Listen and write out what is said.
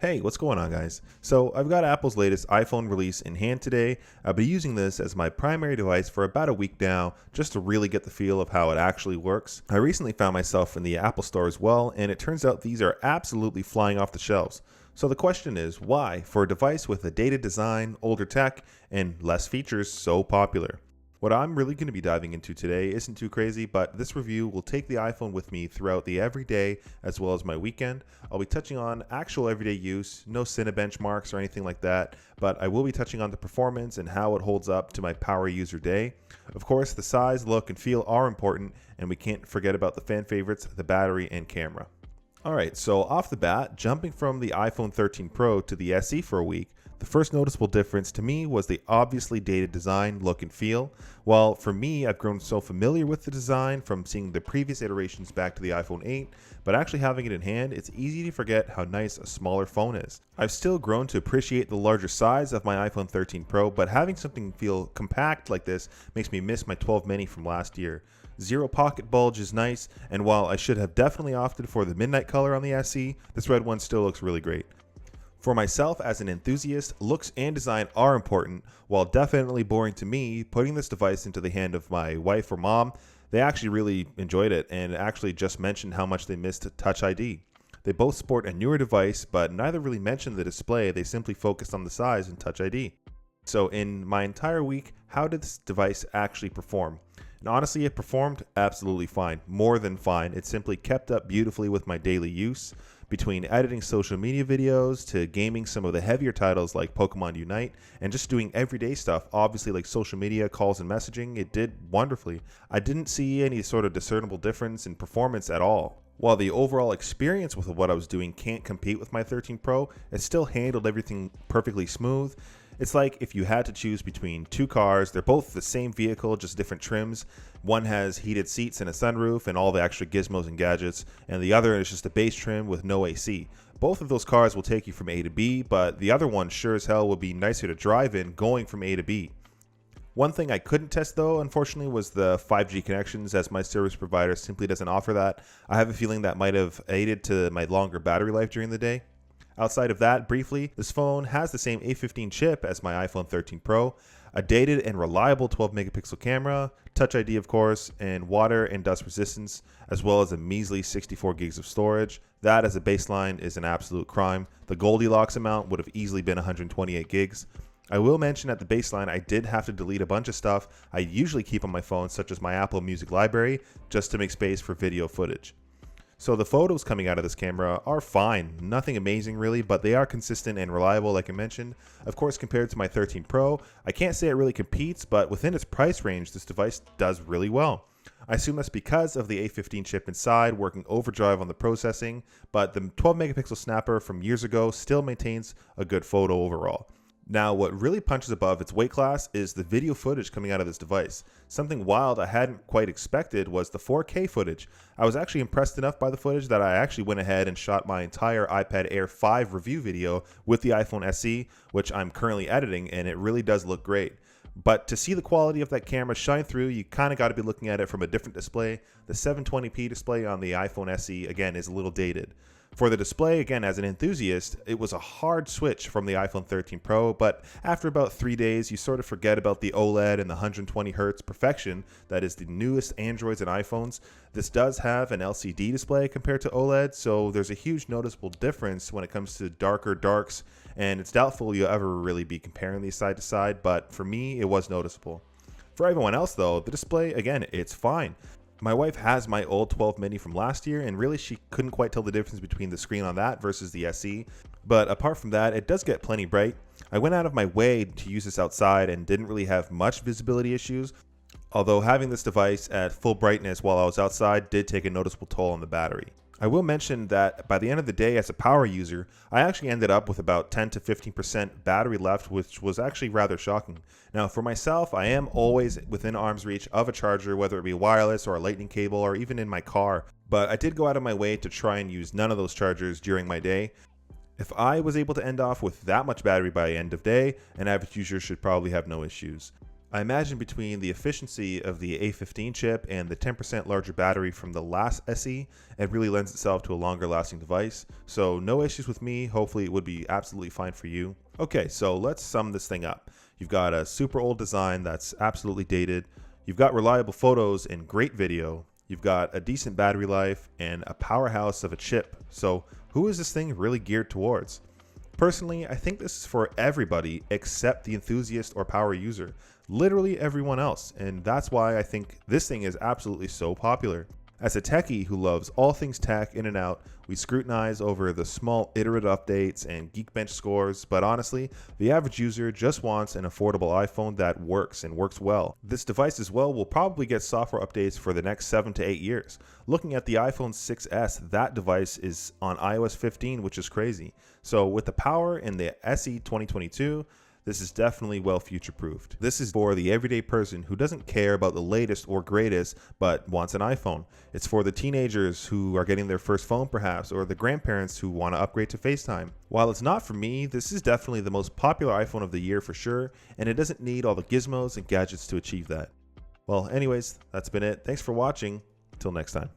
Hey, what's going on, guys? So, I've got Apple's latest iPhone release in hand today. I've been using this as my primary device for about a week now, just to really get the feel of how it actually works. I recently found myself in the Apple Store as well, and it turns out these are absolutely flying off the shelves. So, the question is, why, for a device with a dated design, older tech, and less features, so popular? What I'm really going to be diving into today isn't too crazy, but this review will take the iPhone with me throughout the everyday as well as my weekend. I'll be touching on actual everyday use, no Cine benchmarks or anything like that, but I will be touching on the performance and how it holds up to my power user day. Of course, the size, look, and feel are important, and we can't forget about the fan favorites, the battery, and camera. Alright, so off the bat, jumping from the iPhone 13 Pro to the SE for a week, the first noticeable difference to me was the obviously dated design, look, and feel. While for me, I've grown so familiar with the design from seeing the previous iterations back to the iPhone 8, but actually having it in hand, it's easy to forget how nice a smaller phone is. I've still grown to appreciate the larger size of my iPhone 13 Pro, but having something feel compact like this makes me miss my 12 mini from last year. Zero pocket bulge is nice, and while I should have definitely opted for the midnight color on the SE, this red one still looks really great. For myself as an enthusiast, looks and design are important. While definitely boring to me, putting this device into the hand of my wife or mom, they actually really enjoyed it and actually just mentioned how much they missed Touch ID. They both sport a newer device, but neither really mentioned the display, they simply focused on the size and Touch ID. So in my entire week, how did this device actually perform? And honestly, it performed absolutely fine, more than fine. It simply kept up beautifully with my daily use. Between editing social media videos to gaming some of the heavier titles like Pokemon Unite and just doing everyday stuff, obviously like social media, calls, and messaging, it did wonderfully. I didn't see any sort of discernible difference in performance at all. While the overall experience with what I was doing can't compete with my 13 Pro, it still handled everything perfectly smooth. It's like if you had to choose between two cars, they're both the same vehicle, just different trims. One has heated seats and a sunroof and all the extra gizmos and gadgets, and the other is just a base trim with no AC. Both of those cars will take you from A to B, but the other one sure as hell will be nicer to drive in going from A to B. One thing I couldn't test though, unfortunately, was the 5G connections, as my service provider simply doesn't offer that. I have a feeling that might have aided to my longer battery life during the day. Outside of that, briefly, this phone has the same A15 chip as my iPhone 13 Pro, a dated and reliable 12 megapixel camera, Touch ID of course, and water and dust resistance, as well as a measly 64 gigs of storage. That as a baseline is an absolute crime. The Goldilocks amount would have easily been 128 gigs. I will mention at the baseline I did have to delete a bunch of stuff I usually keep on my phone, such as my Apple Music library, just to make space for video footage. So the photos coming out of this camera are fine, nothing amazing really, but they are consistent and reliable like I mentioned. Of course, compared to my 13 Pro, I can't say it really competes, but within its price range, this device does really well. I assume that's because of the A15 chip inside working overdrive on the processing, but the 12 megapixel snapper from years ago still maintains a good photo overall. Now, what really punches above its weight class is the video footage coming out of this device. Something wild I hadn't quite expected was the 4K footage. I was actually impressed enough by the footage that I actually went ahead and shot my entire iPad Air 5 review video with the iPhone SE, which I'm currently editing, and it really does look great. But to see the quality of that camera shine through, you kind of got to be looking at it from a different display. The 720p display on the iPhone SE, again, is a little dated. For the display, again, as an enthusiast, it was a hard switch from the iPhone 13 Pro, but after about 3 days, you sort of forget about the OLED and the 120Hz perfection that is the newest Androids and iPhones. This does have an LCD display compared to OLED, so there's a huge noticeable difference when it comes to darker darks, and it's doubtful you'll ever really be comparing these side to side, but for me, it was noticeable. For everyone else, though, the display, again, it's fine. My wife has my old 12 mini from last year, and really she couldn't quite tell the difference between the screen on that versus the SE. But apart from that, it does get plenty bright. I went out of my way to use this outside and didn't really have much visibility issues, although having this device at full brightness while I was outside did take a noticeable toll on the battery. I will mention that by the end of the day as a power user, I actually ended up with about 10 to 15% battery left, which was actually rather shocking. Now for myself, I am always within arm's reach of a charger, whether it be wireless or a lightning cable or even in my car, but I did go out of my way to try and use none of those chargers during my day. If I was able to end off with that much battery by end of day, an average user should probably have no issues. I imagine between the efficiency of the A15 chip and the 10% larger battery from the last SE, it really lends itself to a longer lasting device. So no issues with me. Hopefully it would be absolutely fine for you. Okay, so let's sum this thing up. You've got a super old design that's absolutely dated. You've got reliable photos and great video. You've got a decent battery life and a powerhouse of a chip. So who is this thing really geared towards? Personally, I think this is for everybody except the enthusiast or power user. Literally everyone else, and that's why I think this thing is absolutely so popular. As a techie who loves all things tech in and out, we scrutinize over the small iterative updates and Geekbench scores, but honestly, the average user just wants an affordable iPhone that works and works well. This device as well will probably get software updates for the next 7 to 8 years. Looking at the iPhone 6s, that device is on iOS 15, which is crazy. So with the power in the SE 2022, this is definitely well future-proofed. This is for the everyday person who doesn't care about the latest or greatest, but wants an iPhone. It's for the teenagers who are getting their first phone perhaps, or the grandparents who want to upgrade to FaceTime. While it's not for me, this is definitely the most popular iPhone of the year for sure, and it doesn't need all the gizmos and gadgets to achieve that. Well, anyways, that's been it. Thanks for watching. Until next time.